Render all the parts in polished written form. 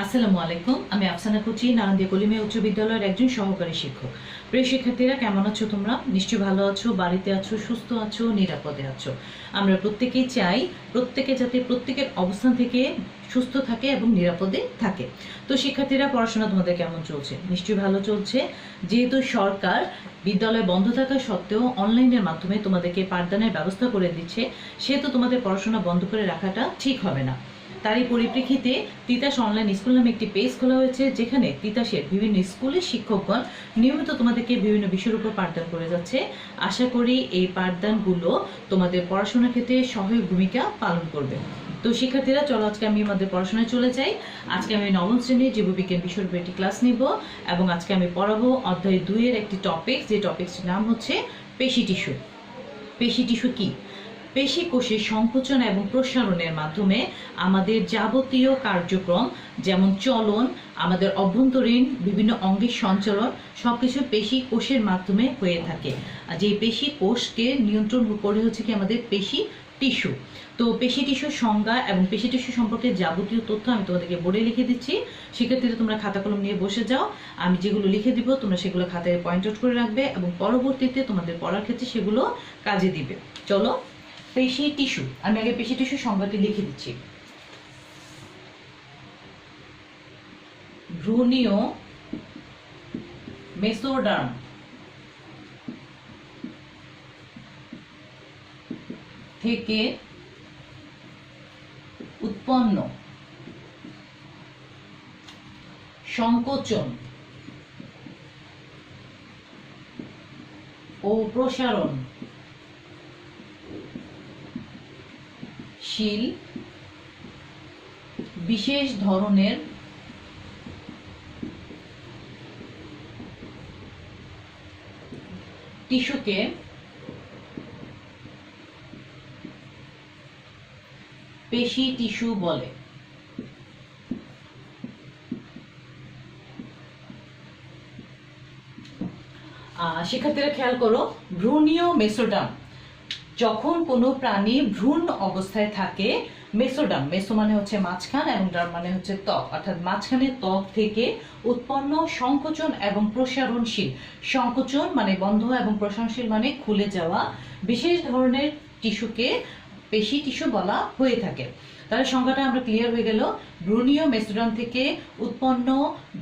আসসালামু আলাইকুম। আমি আফসানা কুচি, নারায়ণদিয়া কলিমিয়া উচ্চ বিদ্যালয়ের একজন সহকারী শিক্ষক। প্রিয় শিক্ষার্থীরা, কেমন আছো তোমরা? নিশ্চয়ই ভালো আছো, বাড়িতে আছো, সুস্থ আছো, নিরাপদে আছো। আমরা প্রত্যেকেই চাই প্রত্যেকে যাতে প্রত্যেকের অবস্থান থেকে সুস্থ থাকে এবং নিরাপদে থাকে। তো শিক্ষার্থীরা, পড়াশোনা তোমাদের কেমন চলছে? নিশ্চয়ই ভালো চলছে। যেহেতু সরকার বিদ্যালয় বন্ধ থাকা সত্ত্বেও অনলাইনের মাধ্যমে তোমাদেরকে পাঠদানের ব্যবস্থা করে দিচ্ছে, সেহেতু তোমাদের পড়াশোনা বন্ধ করে রাখাটা ঠিক হবে না। তারই পরিপ্রেক্ষিতে তিতাস অনলাইন স্কুল নামে একটি পেজ খোলা হয়েছে, যেখানে তিতাসের বিভিন্ন স্কুলের শিক্ষকগণ নিয়মিত তোমাদেরকে বিভিন্ন বিষয়ের উপর পাঠদান করে যাচ্ছে। আশা করি এই পাঠদানগুলো তোমাদের পড়াশোনার ক্ষেত্রে সহায়ক ভূমিকা পালন করবে। তো শিক্ষার্থীরা, চলো আজকে আমি আমাদের পড়াশোনায় চলে যাই। আজকে আমি নবম শ্রেণীর জীববিজ্ঞান বিষয়ের উপর একটি ক্লাস নিব এবং আজকে আমি পড়াবো অধ্যায় 2-এর একটি টপিক, যে টপিকটির নাম হচ্ছে পেশি টিস্যু। পেশি টিস্যু কি? পেশি কোষের সংকোচন এবং প্রসারণের মাধ্যমে আমাদের যাবতীয় কার্যক্রম, যেমন চলন, আমাদের অভ্যন্তরীণ বিভিন্ন অঙ্গের সঞ্চালন, সবকিছু পেশি কোষের মাধ্যমে হয়ে থাকে। আর যে পেশি কোষকে নিয়ন্ত্রণ করে হচ্ছে কি আমাদের পেশি টিস্যু। তো পেশি টিস্যুর সংজ্ঞা এবং পেশি টিস্যু সম্পর্কে যাবতীয় তথ্য আমি তোমাদেরকে বোর্ডে লিখে দিচ্ছি। সেক্ষেত্রে তোমরা খাতা কলম নিয়ে বসে যাও। আমি যেগুলো লিখে দিব তোমরা সেগুলো খাতায় পয়েন্ট আউট করে রাখবে এবং পরবর্তীতে তোমাদের পড়ার ক্ষেত্রে সেগুলো কাজে দিবে। চলো, পেশি টিস্যু। আমি আগে পেশি টিস্যু সংজ্ঞাটি লিখে দিচ্ছি। ভ্রূণীয় মেসোডার্ম থেকে উৎপন্ন সংকোচন ও প্রসারণশীল বিশেষ ধরনের টিস্যুকে পেশি টিস্যু বলে। শিক্ষার্থীরা খেয়াল করো, ভ্রূণীয় মেসোডার্ম, যখন কোনো প্রাণী ভ্রূণ অবস্থায় থাকে, মেসোডার্ম, মেসো মানে হচ্ছে মাঝখান এবং ডার্ম মানে হচ্ছে ত্বক, অর্থাৎ মাঝখানের ত্বক থেকে উৎপন্ন সংকোচন এবং প্রসারণশীল, সংকোচন মানে বন্ধ এবং প্রসারণশীল মানে খুলে যাওয়া বিশেষ ধরনের টিস্যুকে পেশি টিস্যু বলা হয়ে থাকে। তাহলে সংজ্ঞাটা আমরা ক্লিয়ার হয়ে গেল। ভ্রূণীয় মেসোডার্ম থেকে উৎপন্ন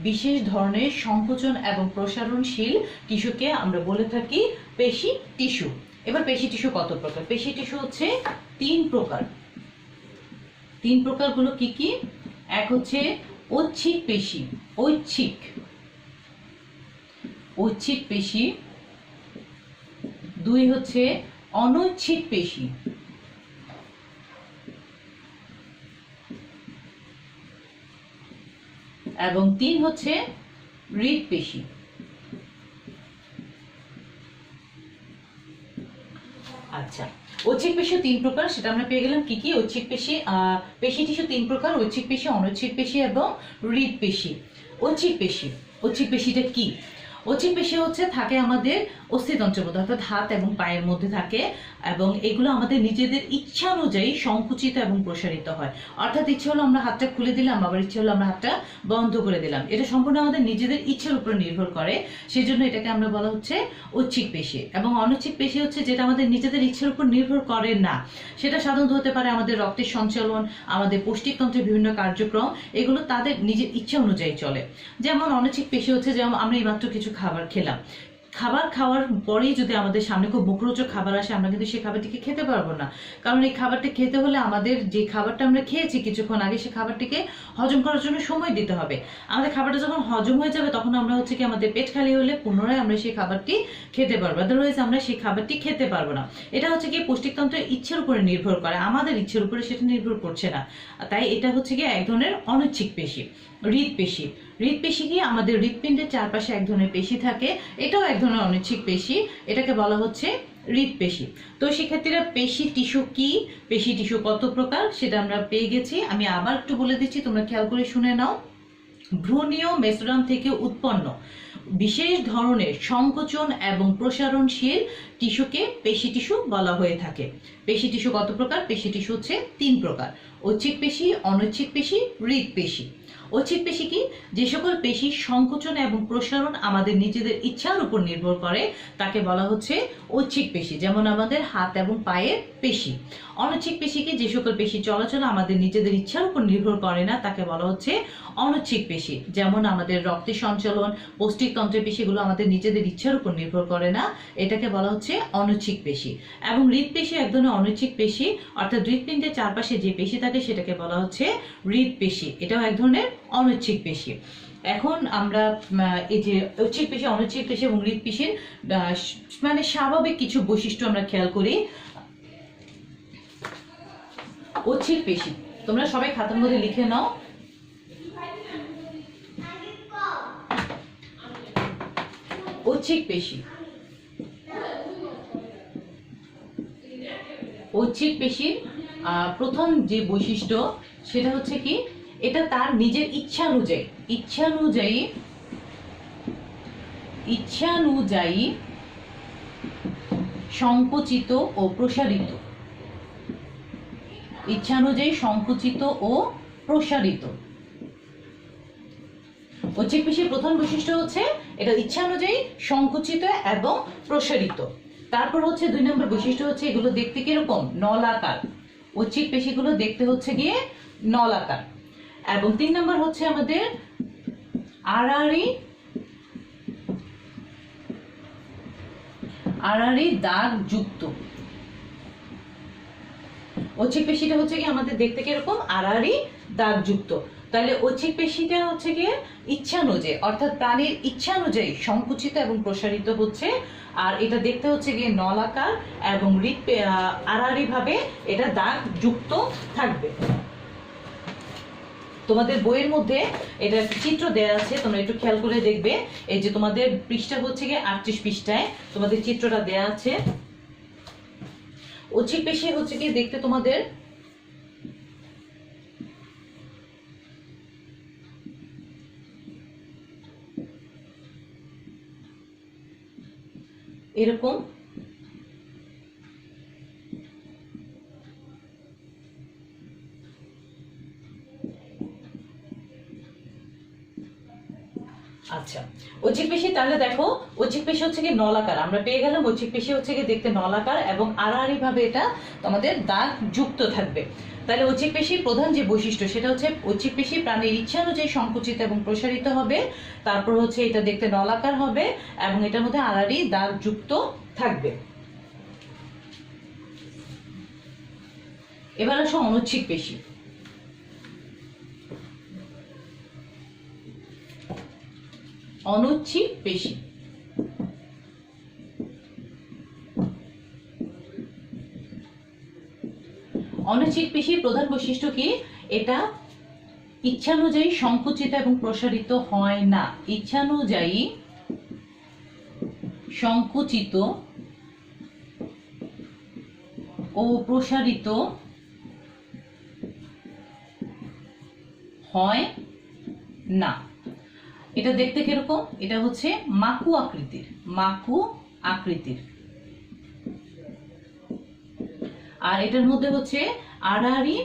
বিশেষ ধরনের সংকোচন এবং প্রসারণশীল টিস্যুকে আমরা বলে থাকি পেশি টিস্যু। এবার পেশি টিস্যু কত প্রকার? পেশি টিস্যু হচ্ছে 3 প্রকার। 3 প্রকারগুলো কি কি? এক হচ্ছে ঐচ্ছিক পেশি, ঐচ্ছিক পেশি। 2 হচ্ছে অনৈচ্ছিক পেশি। এবং 3 হচ্ছে হৃৎপেশি। আচ্ছা, ঐচ্ছিক পেশি 3 প্রকার, সেটা আমরা পেয়ে গেলাম কি কি? ঐচ্ছিক পেশি, পেশি টিস্যু 3 প্রকার: ঐচ্ছিক পেশি, অনৈচ্ছিক পেশি এবং হৃৎপেশি। ঐচ্ছিক পেশিটা কি? ঐচ্ছিক পেশি হচ্ছে থাকে আমাদের অস্থিতন্ত্রের মধ্যে, অর্থাৎ হাত এবং পায়ের মধ্যে থাকে, এবং এগুলো আমাদের নিজেদের ইচ্ছা অনুযায়ী সংকুচিত এবং প্রসারিত হয়। অর্থাৎ ইচ্ছা হলো আমরা হাতটা খুলে দিলাম, আবার ইচ্ছা হলো আমরা হাতটা বন্ধ করে দিলাম। এটা সম্পূর্ণ আমাদের নিজেদের ইচ্ছার উপর নির্ভর করে, সেই জন্য এটাকে আমরা বলা হচ্ছে ঐচ্ছিক পেশি। এবং অনৈচ্ছিক পেশি হচ্ছে যেটা আমাদের নিজেদের ইচ্ছার উপর নির্ভর করে না। সেটা সাধারণত হতে পারে আমাদের রক্তের সঞ্চালন, আমাদের পৌষ্টিকতন্ত্রের বিভিন্ন কার্যক্রম, এগুলো তাদের নিজের ইচ্ছা অনুযায়ী চলে। যেমন অনৈচ্ছিক পেশি হচ্ছে, যেমন আমরা এইমাত্র কিছু খাবার খেলাম, খাবার খাওয়ার পরেই যদি আমাদের সামনে খুব মুখরোচক খাবার আসে, আমরা কিন্তু সেই খাবারটিকে খেতে পারবো না। কারণ এই খাবারটি খেতে হলে আমাদের যে খাবারটা আমরা খেয়েছি কিছুক্ষণ আগে, সেই খাবারটিকে হজম করার জন্য সময় দিতে হবে। আমাদের খাবারটা যখন হজম হয়ে যাবে, তখন আমরা হচ্ছে কি আমাদের পেট খালি হলে পুনরায় আমরা সেই খাবারটি খেতে পারবো, আদারওয়াইজ আমরা সেই খাবারটি খেতে পারবো না। এটা হচ্ছে কি পৌষ্টিকতন্ত্রের ইচ্ছার উপরে নির্ভর করে, আমাদের ইচ্ছার উপরে সেটা নির্ভর করছে না। তাই এটা হচ্ছে কি এক ধরনের অনৈচ্ছিক পেশি। হৃৎপেশি, হৃৎপেশি কি আমাদের হৃৎপিণ্ডের চারপাশে এক ধরনের পেশি থাকে, এটাও এক ধরনের অনৈচ্ছিক পেশি, এটাকে বলা হচ্ছে হৃৎপেশি। তো শিক্ষার্থীরা, পেশি টিস্যু কি, পেশি টিস্যু কত প্রকার সেটা আমরা পেয়ে গেছি। আমি আবার একটু বলে দিচ্ছি, তোমরা খেয়াল করে শুনে নাও। ভ্রূণীয় মেসোডার্ম থেকে উৎপন্ন বিশেষ ধরনের সংকোচন এবং প্রসারণশীল টিস্যুকে পেশি টিস্যু বলা হয়ে থাকে। পেশি টিস্যু কত প্রকার? পেশি টিস্যু হচ্ছে 3 প্রকার: ঐচ্ছিক পেশি, অনৈচ্ছিক পেশি, হৃৎপেশি। ঐচ্ছিক পেশি কি? যে সকল পেশি সংকোচন এবং প্রসারণ আমাদের নিজেদের ইচ্ছার উপর নির্ভর করে তাকে বলা হচ্ছে ঐচ্ছিক পেশি, যেমন আমাদের হাত এবং পায়ের পেশি। অনৈচ্ছিক পেশি কি? যে সকল পেশি চলাচল আমাদের নিজেদের ইচ্ছার উপর নির্ভর করে না তাকে বলা হচ্ছে অনৈচ্ছিক পেশি, যেমন আমাদের রক্তের সঞ্চালন, পৌষ্টিকতন্ত্রের পেশিগুলো আমাদের নিজেদের ইচ্ছার উপর নির্ভর করে না, এটাকে বলা হচ্ছে অনৈচ্ছিক পেশি। এবং হৃদপেশি এক ধরনের অনৈচ্ছিক পেশি, অর্থাৎ হৃৎপিণ্ডের চারপাশে যে পেশি থাকে সেটাকে বলা হচ্ছে হৃদপেশি, এটাও এক ধরনের অনৈচ্ছিক পেশি। এখন আমরা এই যে ঐচ্ছিক পেশি, অনৈচ্ছিক পেশি এবং হৃদপেশির মানে স্বাভাবিক কিছু বৈশিষ্ট্য আমরা খেয়াল করি। ঐচ্ছিক পেশি তোমরা সবাই খাতার মধ্যে লিখে নাও। ঐচ্ছিক পেশি, ঐচ্ছিক পেশির প্রথম যে বৈশিষ্ট্য সেটা হচ্ছে কি? এটা তার নিজের ইচ্ছানুযায়ী সংকুচিত ও প্রসারিত, ইচ্ছানুযায়ী সংকুচিত ও প্রসারিত। ঐচ্ছিক পেশির প্রথম বৈশিষ্ট্য হচ্ছে এটা ইচ্ছানুযায়ী সংকুচিত এবং প্রসারিত। তারপর হচ্ছে 2 নম্বর বৈশিষ্ট্য হচ্ছে এগুলো দেখতে কিরকম? নলাকার। ঐচ্ছিক পেশিগুলো দেখতে হচ্ছে গিয়ে নলাকার। এবং 3 নম্বর হচ্ছে আমাদের আড়াআড়ি দাগ যুক্ত। ঐচ্ছিক পেশিটা হচ্ছে কি আমাদের দেখতে কিরকম? আড়াআড়ি দাগ যুক্ত। তাহলে ঐচ্ছিক পেশিটা হচ্ছে গিয়ে ইচ্ছানুযায়ী, অর্থাৎ প্রাণীর ইচ্ছানুযায়ী সংকুচিত এবং প্রসারিত হচ্ছে, আর এটা দেখতে হচ্ছে গিয়ে নলাকার এবং আড়াআড়ি ভাবে এটা দাগ যুক্ত থাকবে। তোমাদের বইয়ের মধ্যে এটা একটা চিত্র দেয়া আছে, তোমরা একটু খেয়াল করে দেখবে। এই যে তোমাদের পৃষ্ঠা হচ্ছে গিয়ে 38 পৃষ্ঠায় তোমাদের চিত্রটা দেয়া আছে। ঐচ্ছিক পেশি হচ্ছে কি দেখতে তোমাদের এরকম। আচ্ছা, ঐচ্ছিক পেশি তাহলে দেখো, ঐচ্ছিক পেশি হচ্ছে কি নলাকার, আমরা পেয়ে গেলাম। ঐচ্ছিক পেশি হচ্ছে কি দেখতে নলাকার এবং আড়াআড়ি ভাবে এটা তোমাদের দাগ যুক্ত থাকবে। তাহলে ঐচ্ছিক পেশির প্রধান যে বৈশিষ্ট্য সেটা হচ্ছে ঐচ্ছিক পেশি প্রাণীর ইচ্ছা অনুযায়ী সংকুচিত এবং প্রসারিত হবে। তারপর হচ্ছে এটা দেখতে নলাকার হবে এবং এটার মধ্যে আড়াআড়ি দাগ যুক্ত থাকবে। এবার আসো অনৈচ্ছিক পেশি। অনৈচ্ছিক পেশি অনৈচ্ছিক পেশির প্রধান বৈশিষ্ট্য কি? এটা ইচ্ছানুযায়ী সংকুচিত এবং প্রসারিত হয় না। ইচ্ছানুযায়ী সংকুচিত ও প্রসারিত হয় না। এটা দেখতে কিরকম? এটা হচ্ছে মাকু আকৃতির, আর এটার মধ্যে হচ্ছে আড়াআড়ি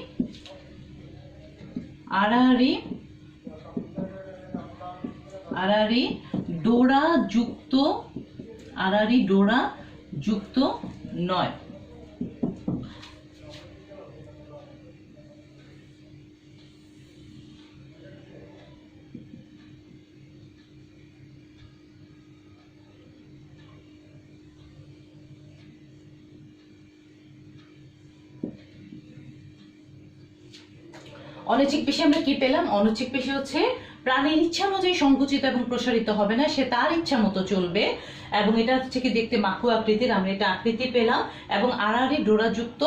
ডোরা যুক্ত নয়। অনৈচ্ছিক পেশি আমরা কি পেলাম? অনৈচ্ছিক পেশি হচ্ছে প্রাণীর ইচ্ছা অনুযায়ী সংকুচিত এবং প্রসারিত হবে না, সে তার ইচ্ছা মতো চলবে এবং এটা হচ্ছে কি দেখতে মাকু আকৃতির, আমরা এটা আকৃতি পেলাম, এবং আড়াআড়ি ডোরাযুক্ত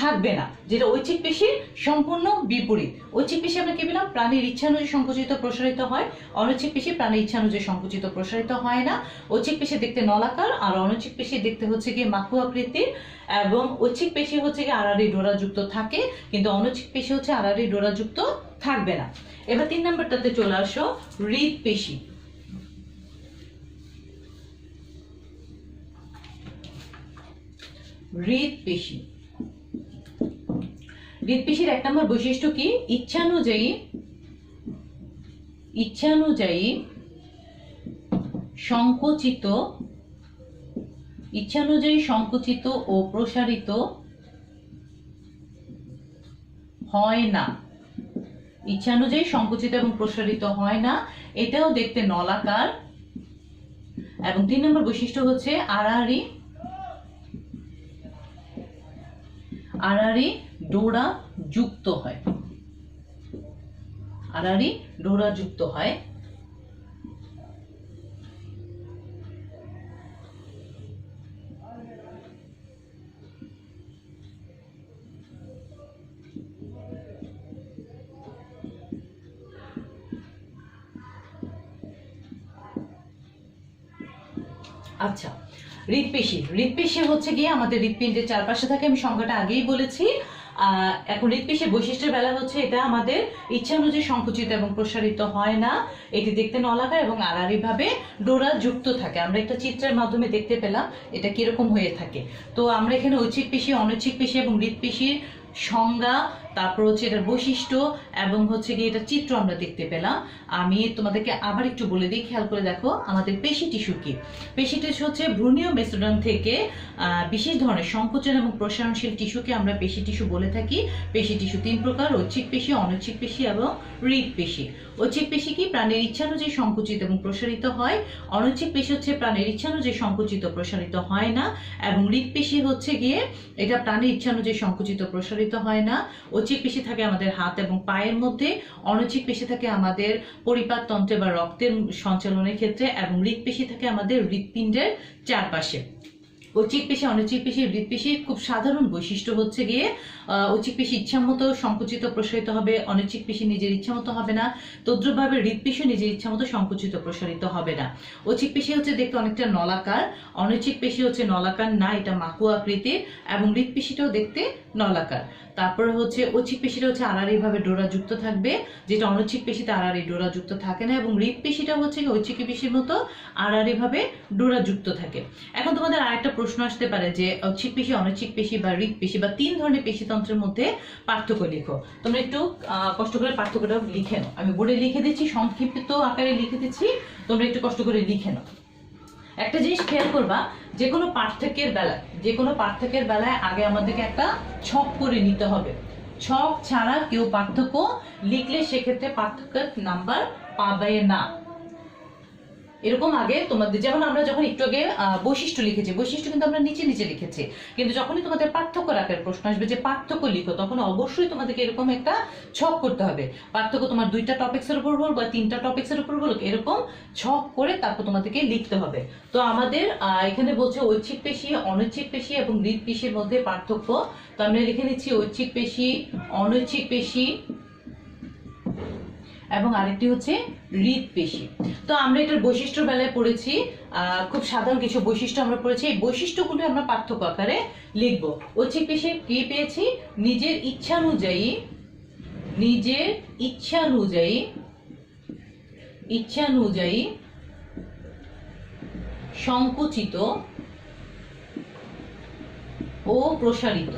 থাকবে না, যেটা ঐচ্ছিক পেশির সম্পূর্ণ বিপরীত। ঐচ্ছিক পেশি আমরা কি পেলাম? প্রাণীর ইচ্ছা অনুযায়ী সংকুচিত প্রসারিত হয়। অনৈচ্ছিক পেশি প্রাণীর ইচ্ছা অনুযায়ী সংকুচিত প্রসারিত হয় না। ঐচ্ছিক পেশি দেখতে নলাকার আর অনৈচ্ছিক পেশি দেখতে হচ্ছে গিয়ে মাকু আকৃতির, এবং ঐচ্ছিক পেশি হচ্ছে গিয়ে আড়াআড়ি ডোরাযুক্ত থাকে, কিন্তু অনৈচ্ছিক পেশি হচ্ছে আড়াআড়ি ডোরাযুক্ত থাকবে না। এবার 3 নম্বরটাতে চলে আসো, হৃদপেশি। হৃদপেশির 1 নম্বর বৈশিষ্ট্য কি? ইচ্ছানুযায়ী ইচ্ছানুযায়ী সংকুচিত ও প্রসারিত হয় না। ইচ্ছানুযায়ী সংকুচিত এবং প্রসারিত হয় না, এটাও দেখতে নলাকার। এবং 3 নম্বর বৈশিষ্ট্য হচ্ছে আড়াআড়ি ডোরা যুক্ত হয়। আড়াআড়ি ডোরা যুক্ত হয়। আচ্ছা, হৃৎপেশি হচ্ছে গিয়ে আমাদের হৃৎপিণ্ডের চারপাশে থাকে, আমি সংজ্ঞাটা আগেই বলেছি। এখন হৃৎপেশির বৈশিষ্ট্যের বেলা হচ্ছে এটা আমাদের ইচ্ছানুযায়ী সংকুচিত এবং প্রসারিত হয় না, এটি দেখতে নলাকার এবং আড়াআড়ি ভাবে ডোরা যুক্ত থাকে। আমরা একটা চিত্রের মাধ্যমে দেখতে পেলাম এটা কিরকম হয়ে থাকে। তো আমরা এখানে ঐচ্ছিক পেশি, অনৈচ্ছিক পেশি এবং হৃৎপেশির সংজ্ঞা, তারপর হচ্ছে এটার বৈশিষ্ট্য এবং হচ্ছে গিয়ে এটা চিত্র আমরা দেখতে পেলাম। আমি তোমাদেরকে আবার একটু বলে দিই, খেয়াল করে দেখো আমাদের পেশি টিস্যু কি। পেশি টিস্যু হচ্ছে ভ্রূণীয় মেরুদণ্ড থেকে বিশেষ ধরনের সংকোচন এবং প্রসারণশীল টিস্যুকে আমরা পেশি টিস্যু বলে থাকি। পেশি টিস্যু 3 প্রকার: ঐচ্ছিক পেশি, অনৈচ্ছিক পেশি এবং হৃৎপেশি। ঐচ্ছিক পেশি কি প্রাণের ইচ্ছানুযায়ী সংকুচিত এবং প্রসারিত হয়। অনৈচ্ছিক পেশি হচ্ছে প্রাণের ইচ্ছানুযায়ী সংকুচিত প্রসারিত হয় না। এবং হৃৎপেশি হচ্ছে গিয়ে এটা প্রাণের ইচ্ছানুযায়ী সংকুচিত প্রসারিত হয় না। ঐচ্ছিক পেশি থাকে আমাদের হাত এবং পায়ের মধ্যে, অনৈচ্ছিক পেশি থাকে আমাদের পরিপাক তন্ত্রে বা রক্তের সঞ্চালনের ক্ষেত্রে, এবং হৃৎপেশি থাকে আমাদের হৃৎপিণ্ডের চারপাশে। ঐচ্ছিক পেশি, অনৈচ্ছিক পেশি, হৃৎপেশির খুব সাধারণ বৈশিষ্ট্য হচ্ছে গিয়ে ঐচ্ছিক পেশি ইচ্ছামতো সংকুচিত প্রসারিত হবে, অনৈচ্ছিক পেশি নিজের ইচ্ছামতো হবে না। তদ্রুপভাবে হৃৎপেশি নিজের ইচ্ছামতো সংকুচিত প্রসারিত হবে না। ঐচ্ছিক পেশি হচ্ছে দেখতে অনেকটা নলাকার, অনৈচ্ছিক পেশি হচ্ছে নলাকার না, এটা মাকু আকৃতির, এবং হৃৎপেশিটাও দেখতে নলাকার। তারপরে হচ্ছে ঐচ্ছিক পেশিটা হচ্ছে আড়াআড়ি ভাবে ডোরা যুক্ত থাকবে, যেটা অনৈচ্ছিক পেশিতে আড়াআড়ি ডোরা যুক্ত থাকে না। এবং হৃৎপেশিটা হচ্ছে ঐচ্ছিক পেশির মতো আড়াআড়ি ভাবে ডোরা যুক্ত থাকে। এখন তোমাদের আরেকটা প্রশ্ন আসতে পারে যে ঐচ্ছিক পেশি, অনৈচ্ছিক পেশি বা হৃৎপেশি বা 3 ধরনের পেশিতন্ত্রের মধ্যে পার্থক্য লিখো। তোমরা একটু কষ্ট করে পার্থক্যটা লিখে নাও। আমি বোর্ডে লিখে দিচ্ছি, সংক্ষিপ্ত আকারে লিখে দিচ্ছি, তোমরা একটু কষ্ট করে লিখে নাও। একটা জিনিস খেয়াল করবা, যে কোনো পার্থক্যের বেলায় আগে আমাদেরকে একটা ছক করে নিতে হবে। ছক ছাড়া কেউ পার্থক্য লিখলে সেক্ষেত্রে পার্থক্যের নাম্বার পাবে না। এরকম আগে তোমাদের, যেমন আমরা যখন একটু আগে বৈশিষ্ট্য লিখেছি, বৈশিষ্ট্য কিন্তু আমরা নিচে নিচে লিখেছি, কিন্তু যখনই তোমাদের পার্থক্য আকারের প্রশ্ন আসবে যে পার্থক্য লিখো, তখন অবশ্যই তোমাদেরকে এরকম একটা ছক করতে হবে। পার্থক্য তোমার 2টা টপিক্সের উপর বল বা 3টা টপিক্সের উপর বল, এরকম ছক করে তারপর তোমাদেরকে লিখতে হবে। তো আমাদের এখানে বলছে ঐচ্ছিক পেশি, অনৈচ্ছিক পেশি এবং হৃৎপেশির মধ্যে পার্থক্য। তো আমরা লিখে নিচ্ছি ঐচ্ছিক পেশি, অনৈচ্ছিক পেশি এবং আরেকটি হচ্ছে হৃৎপেশি। তো আমরা এটার বৈশিষ্ট্যের বেলায় পড়েছি, খুব সাধারণ কিছু বৈশিষ্ট্য আমরা পড়েছি। এই বৈশিষ্ট্যগুলো আমরা পার্থক্য আকারে লিখব। ঐচ্ছিক পেশি কি পেয়েছি? নিজের ইচ্ছানুযায়ী সংকুচিত ও প্রসারিত।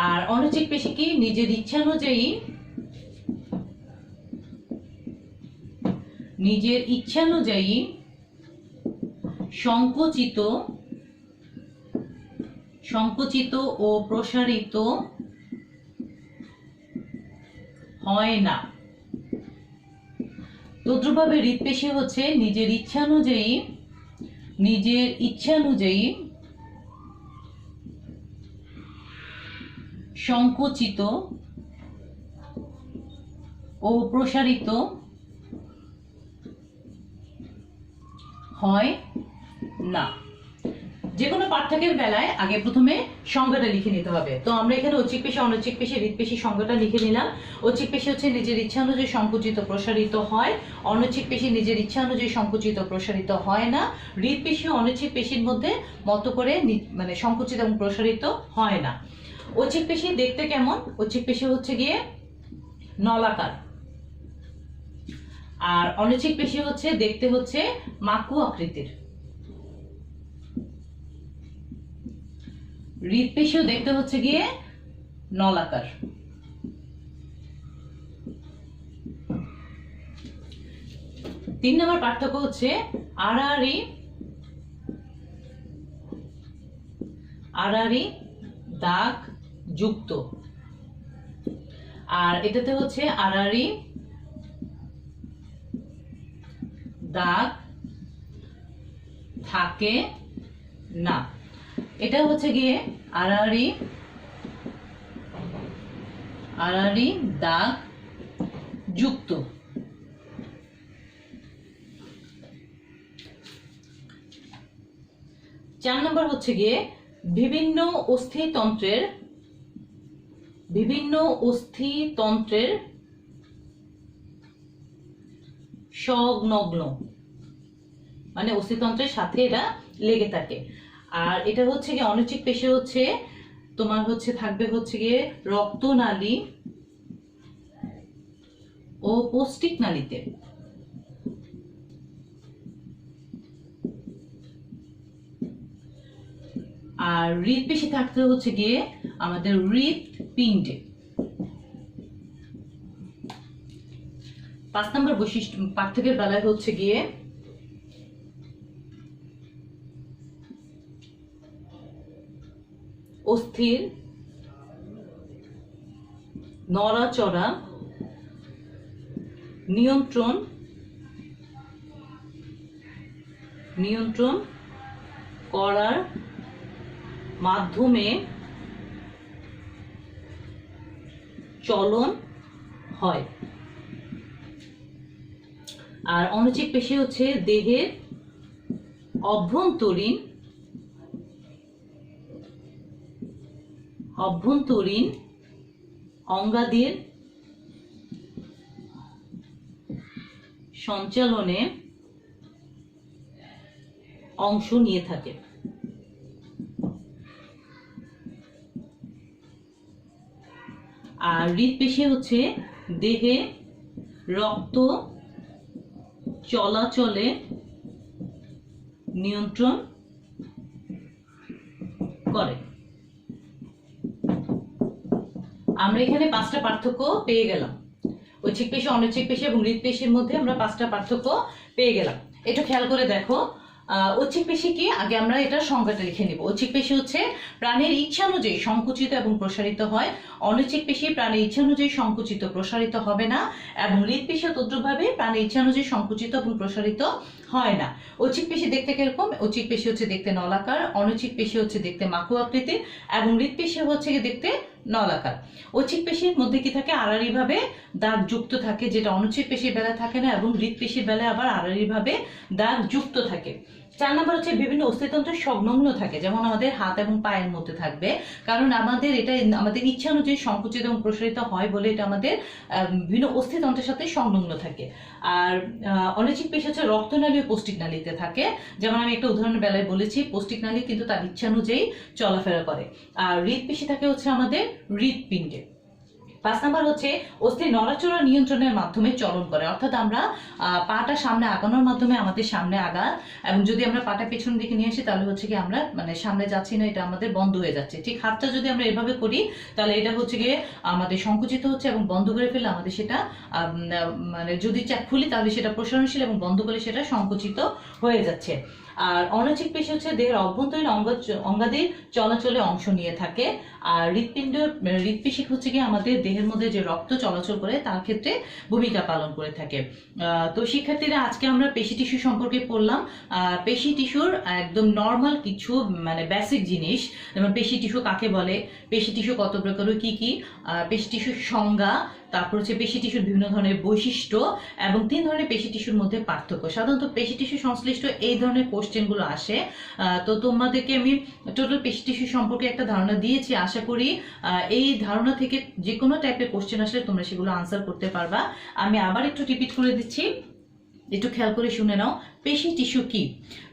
আর অনৈচ্ছিক পেশি কি? নিজের ইচ্ছানুযায়ী সংকুচিত ও প্রসারিত হয় না। তদ্রুপভাবে হৃৎপেশি হচ্ছে নিজের ইচ্ছানুযায়ী সংকুচিত ও প্রসারিত হয় না। যে কোনো পার্থক্যের বেলায় আগে প্রথমে সংজ্ঞাটা লিখে নিতে হবে। তো আমরা এখানে ঐচ্ছিক পেশি, অনৈচ্ছিক পেশি, হৃৎপেশি সংজ্ঞাটা লিখে নিলাম। ঐচ্ছিক পেশি হচ্ছে নিজের ইচ্ছানুযায়ী সংকুচিত প্রসারিত হয়, অনৈচ্ছিক পেশি নিজের ইচ্ছানুযায়ী সংকুচিত প্রসারিত হয় না। হৃৎপেশি অনৈচ্ছিক পেশির মধ্যে মতো করে মানে সংকুচিত এবং প্রসারিত হয় না। ঐচ্ছিক পেশি দেখতে কেমন? ঐচ্ছিক পেশি হচ্ছে গিয়ে নলাকার, আর অনৈচ্ছিক পেশি হচ্ছে দেখতে হচ্ছে মাকু আকৃতির। হৃৎপেশিও দেখতে হচ্ছে গিয়ে নলাকার। 3 নম্বর পার্থক্য হচ্ছে আড়াআড়ি দাগ যুক্ত, আর এটাতে হচ্ছে আড়াআড়ি দাগ থাকে না। এটা হচ্ছে গিয়ে আড়াআড়ি দাগ যুক্ত। 4 নম্বর হচ্ছে গিয়ে বিভিন্ন অস্থিতন্ত্রের সংলগ্ন, মানে অস্থিতন্ত্রের সাথে এটা লেগে থাকে। আর এটা হচ্ছে গিয়ে অনুচ্ছেদ পেশি হচ্ছে তোমার হচ্ছে থাকবে হচ্ছে গিয়ে রক্তনালী ও পৌষ্টিক নালীতে। আর হৃদপেশি থাকতে হচ্ছে গিয়ে আমাদের হৃদপিণ্ডে। 5 নম্বর বৈশিষ্ট্য পার্থক্যের বেলায় হচ্ছে গিয়ে অস্থির নড়াচড়া নিয়ন্ত্রণ করার মাধ্যমে চলন হয়। আর অনুচ্ছেদ পেশি হচ্ছে দেহের অভ্যন্তরীণ অঙ্গাদির সঞ্চালনে অংশ নিয়ে থাকে। আর হৃদপেশি হচ্ছে দেহে রক্ত চলাচলে নিয়ন্ত্রণ করে। আমরা এখানে 5টা পার্থক্য পেয়ে গেলাম। ঐচ্ছিক পেশি, অনৈচ্ছিক পেশি এবং হৃদপেশির মধ্যে আমরা 5টা পার্থক্য পেয়ে গেলাম। একটু খেয়াল করে দেখো, ঐচ্ছিক পেশি কি, আগে আমরা এটার সংজ্ঞাটা লিখে নিব। ঐচ্ছিক পেশি হচ্ছে প্রাণের ইচ্ছা অনুযায়ী সংকুচিত এবং প্রসারিত হয়। অনৈচ্ছিক পেশি প্রাণের ইচ্ছা অনুযায়ী সংকুচিত প্রসারিত হবে না, এবং হৃদপেশি তদ্রুপভাবে প্রাণের ইচ্ছা অনুযায়ী সংকুচিত এবং প্রসারিত হয় না। ঐচ্ছিক পেশি দেখতে কিরকম? ঐচ্ছিক পেশি হচ্ছে দেখতে নলাকার, অনৈচ্ছিক পেশি হচ্ছে দেখতে মাকু আকৃতির, এবং হৃদপেশি হচ্ছে দেখতে নলাকার। ঐচ্ছিক পেশির মধ্যে কি থাকে? আড়াআড়ি ভাবে দাগ যুক্ত থাকে, যেটা অনুচ্ছেদ পেশির বেলায় থাকে না, এবং হৃদপেশির বেলায় আবার আড়াআড়ি ভাবে দাগ যুক্ত থাকে। 4 নম্বর হচ্ছে বিভিন্ন অস্থিতন্ত্রের সংলগ্ন থাকে, যেমন আমাদের হাত এবং পায়ের মধ্যে থাকবে, কারণ আমাদের এটা আমাদের ইচ্ছা অনুযায়ী সংকুচিত এবং প্রসারিত হয় বলে এটা আমাদের বিভিন্ন অস্থিতন্ত্রের সাথে সংলগ্ন থাকে। আর অনৈচ্ছিক পেশি হচ্ছে রক্তনালী ও পৌষ্টিক নালীতে থাকে, যেমন আমি একটা উদাহরণের বেলায় বলেছি, পৌষ্টিক নালী কিন্তু তার ইচ্ছা অনুযায়ী চলাফেরা করে। আর হৃদপেশি থাকে হচ্ছে আমাদের হৃদপিণ্ডে। 5 নম্বর হচ্ছে অস্থির নড়াচড়া নিয়ন্ত্রণের মাধ্যমে চলন করে, অর্থাৎ আমরা পাটা সামনে আগানোর মাধ্যমে আমাদের সামনে আগা, এবং যদি আমরা পাটা পেছন দিকে নিয়ে আসি তাহলে হচ্ছে কি আমরা মানে সামনে যাচ্ছি না, এটা আমাদের বন্ধ হয়ে যাচ্ছে। ঠিক হাতটা যদি আমরা এভাবে করি তাহলে এটা হচ্ছে গিয়ে আমাদের সংকুচিত হচ্ছে, এবং বন্ধ করে ফেললে আমাদের সেটা মানে যদি খুলি তাহলে সেটা প্রসারণশীল, এবং বন্ধ করলে সেটা সংকুচিত হয়ে যাচ্ছে। আর অনৈচ্ছিক পেশি হচ্ছে দেহের অভ্যন্তরীণ অঙ্গাদির চলাচলে অংশ নিয়ে থাকে। আর হৃদপেশি হচ্ছে কি আমাদের দেহের মধ্যে যে রক্ত চলাচল করে তার ক্ষেত্রে ভূমিকা পালন করে থাকে। তো শিক্ষার্থীরা, আজকে আমরা পেশি টিস্যু সম্পর্কে পড়লাম। পেশি টিস্যুর একদম নর্মাল কিছু মানে বেসিক জিনিস, যেমন পেশি টিস্যু কাকে বলে, পেশি টিস্যু কত প্রকার, কি কি, পেশি টিস্যুর সংজ্ঞা, তারপর হচ্ছে পেশি টিস্যুর বিভিন্ন ধরনের বৈশিষ্ট্য, এবং 3 ধরনের পেশি টিস্যুর মধ্যে পার্থক্য। সাধারণত পেশি টিস্যু সংশ্লিষ্ট এই ধরনের কোশ্চেনগুলো আসে। তো তোমাদেরকে আমি টোটাল পেশি টিস্যু সম্পর্কে একটা ধারণা দিয়েছি। আশা করি এই ধারণা থেকে যে কোনো টাইপের কোশ্চেন আসলে তোমরা সেগুলো আনসার করতে পারবা। আমি আবার একটু রিপিট করে দিচ্ছি, একটু খেয়াল করে শুনে নাও। পেশি টিস্যু কি?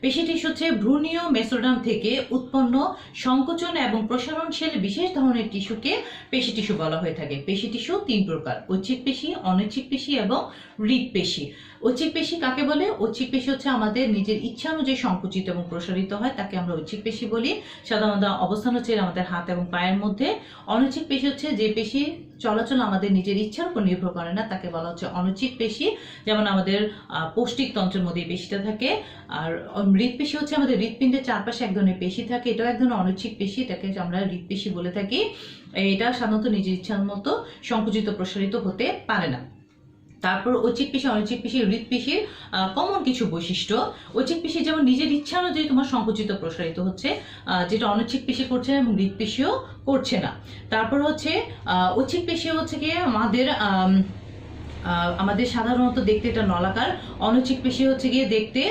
পেশি টিস্যু হচ্ছে ভ্রূণীয় মেসোডার্ম থেকে উৎপন্ন সংকোচন এবং প্রসারণশীল বিশেষ ধরনের টিস্যুকে পেশি টিস্যু বলা হয়ে থাকে। পেশি টিস্যু 3 প্রকার: ঐচ্ছিক পেশি, অনৈচ্ছিক পেশি এবং হৃৎপেশি। ঐচ্ছিক পেশি কাকে বলে? ঐচ্ছিক পেশি হচ্ছে আমাদের নিজের ইচ্ছা অনুযায়ী সংকুচিত এবং প্রসারিত হয়, তাকে আমরা ঐচ্ছিক পেশি বলি। সাধারণত অবস্থান হচ্ছে আমাদের হাত এবং পায়ের মধ্যে। অনৈচ্ছিক পেশি হচ্ছে যে পেশি চলাচল আমাদের নিজের ইচ্ছার উপর নির্ভর করে না, তাকে বলা হচ্ছে অনৈচ্ছিক পেশি। যেমন আমাদের পৌষ্টিক তন্ত্রের মধ্যে এই পেশিটা থাকে। আর হৃৎপেশি হচ্ছে আমাদের হৃৎপিণ্ডের চারপাশে এক ধরনের পেশি থাকে, এটাও এক ধরনের অনৈচ্ছিক পেশি, এটাকে আমরা হৃৎপেশি বলে থাকি। এটা সাধারণত নিজের ইচ্ছার মতো সংকুচিত প্রসারিত হতে পারে না। তারপর ঐচ্ছিক পেশি, অনৈচ্ছিক পেশি, হৃৎপেশির কমন কিছু বৈশিষ্ট্য। ঐচ্ছিক পেশি যেমন নিজের ইচ্ছা অনুযায়ী তোমার সংকুচিত প্রসারিত হচ্ছে, যেটা অনৈচ্ছিক পেশি করছে এবং হৃৎপেশিও করছে না। তারপর হচ্ছে ঐচ্ছিক পেশি হচ্ছে গিয়ে আমাদের সাধারণত দেখতে এটা নলাকার। অনৈচ্ছিক পেশি হচ্ছে গিয়ে দেখতে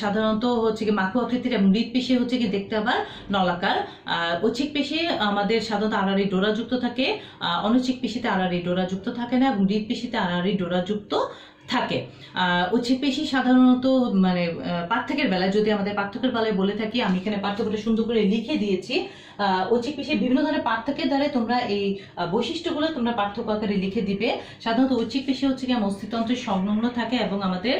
সাধারণত হচ্ছে গিয়ে মাকু আকৃতির এবং হৃৎপেশি হচ্ছে গিয়ে দেখতে আবার নলাকার। ঐচ্ছিক পেশি আমাদের সাধারণত আড়াআড়ি ডোরাযুক্ত থাকে, অনৈচ্ছিক পেশিতে আড়াআড়ি ডোরাযুক্ত থাকে না এবং হৃৎপেশিতে আড়াআড়ি ডোরাযুক্ত থাকে। ঐচ্ছিক পেশি সাধারণত মানে পার্থক্যের বেলায়, যদি আমাদের পার্থক্যের বেলায় বলে থাকি, আমি এখানে পার্থক্যটা সুন্দর করে লিখে দিয়েছি। ঐচ্ছিক পেশি বিভিন্ন ধরনের পার্থক্যের দ্বারা তোমরা এই বৈশিষ্ট্যগুলো তোমরা পার্থক্য আকারে লিখে দিবে। সাধারণত ঐচ্ছিক পেশি হচ্ছে কি মস্তিষ্কতন্ত্রের সংলগ্ন থাকে এবং আমাদের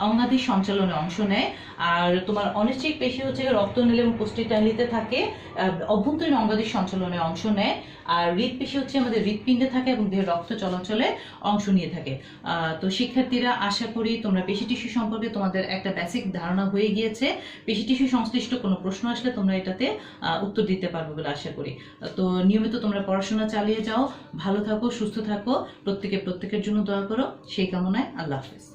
অঙ্গাদির সঞ্চালনে অংশ নেয়। আর তোমার অনৈচ্ছিক পেশি হচ্ছে রক্তনালী এবং কোষ্ঠীনালীতে থাকে, অভ্যন্তরীণ অঙ্গাদির সঞ্চালনে অংশ নেয়। আর হৃৎপেশি হচ্ছে আমাদের হৃৎপিণ্ডে থাকে এবং দেহের রক্ত চলাচলে অংশ নিয়ে থাকে। তো শিক্ষার্থীরা, আশা করি তোমরা পেশি টিস্যু সম্পর্কে তোমাদের একটা বেসিক ধারণা হয়ে গিয়েছে। পেশি টিস্যু সংশ্লিষ্ট কোনো প্রশ্ন আসলে তোমরা এটাতে উত্তর দিতে পারবে বলে আশা করি। তো নিয়মিত তোমরা পড়াশোনা চালিয়ে যাও, ভালো থাকো, সুস্থ থাকো, প্রত্যেকের জন্য দোয়া করো, সেই কামনায় আল্লাহ হাফেজ।